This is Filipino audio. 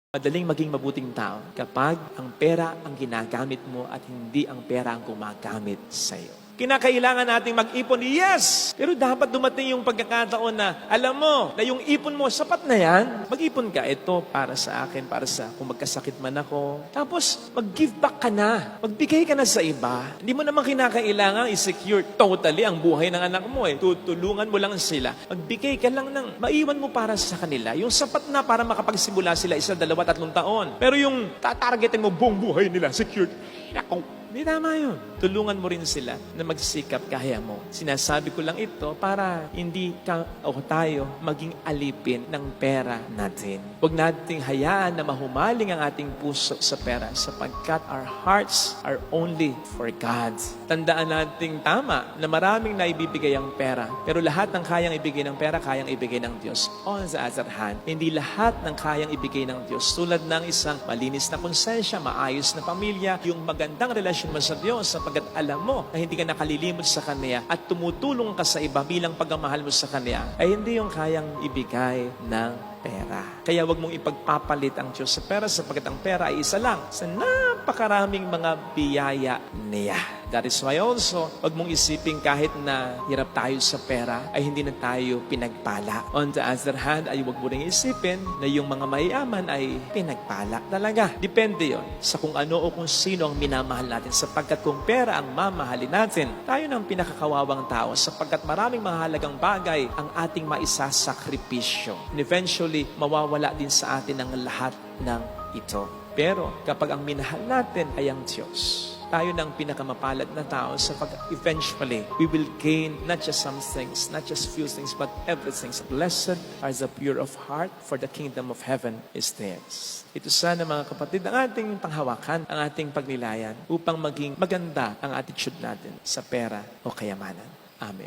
Madaling maging mabuting tao kapag ang pera ang ginagamit mo at hindi ang pera ang gumagamit sa iyo. Kinakailangan nating mag-ipon, yes! Pero dapat dumating yung pagkakataon na, alam mo, na yung ipon mo, sapat na yan. Mag-ipon ka, ito para sa akin, para sa kung magkasakit man ako. Tapos, mag-give back ka na. Magbigay ka na sa iba. Hindi mo naman kinakailangan i-secure totally ang buhay ng anak mo. Tutulungan mo lang sila. Magbigay ka lang ng maiwan mo para sa kanila. Yung sapat na para makapagsimula sila 1, 2, 3 taon. Pero yung tatargetin mo buong buhay nila, secured. Hindi tama yun. Tulungan mo rin sila na magsikap kaya mo. Sinasabi ko lang ito para hindi ka o tayo maging alipin ng pera natin. Huwag nating hayaan na mahumaling ang ating puso sa pera sapagkat our hearts are only for God. Tandaan nating tama na maraming naibibigay ang pera. Pero lahat ng kayang ibigay ng pera, kayang ibigay ng Diyos. On the other hand, hindi lahat ng kayang ibigay ng Diyos. Tulad ng isang malinis na konsensya, maayos na pamilya, yung magandang relasyon mo sa Diyos sapagkat alam mo na hindi ka nakalilimot sa Kanya at tumutulong ka sa iba bilang pagmamahal mo sa Kanya, ay hindi yung kayang ibigay ng pera. Kaya wag mong ipagpapalit ang Diyos sa pera sapagkat ang pera ay isa lang sa napakaraming mga biyaya niya. That is why also, wag mong isipin kahit na hirap tayo sa pera, ay hindi na tayo pinagpala. On the other hand, ay wag mo rin isipin na yung mga mayayaman ay pinagpala. Talaga, depende yon sa kung ano o kung sino ang minamahal natin. Sapagkat kung pera ang mamahalin natin, tayo ng pinakakawawang tao sapagkat maraming mahalagang bagay ang ating maisasakripisyo. And eventually, mawawala din sa atin ang lahat ng ito. Pero kapag ang minahal natin ay ang Diyos, tayo ng pinakamapalad na tao sapagkat eventually, we will gain not just some things, not just few things, but everything. Blessed are the pure of heart, for the kingdom of heaven is theirs. Ito sana mga kapatid, ang ating panghawakan, ang ating pagnilayan upang maging maganda ang attitude natin sa pera o kayamanan. Amen.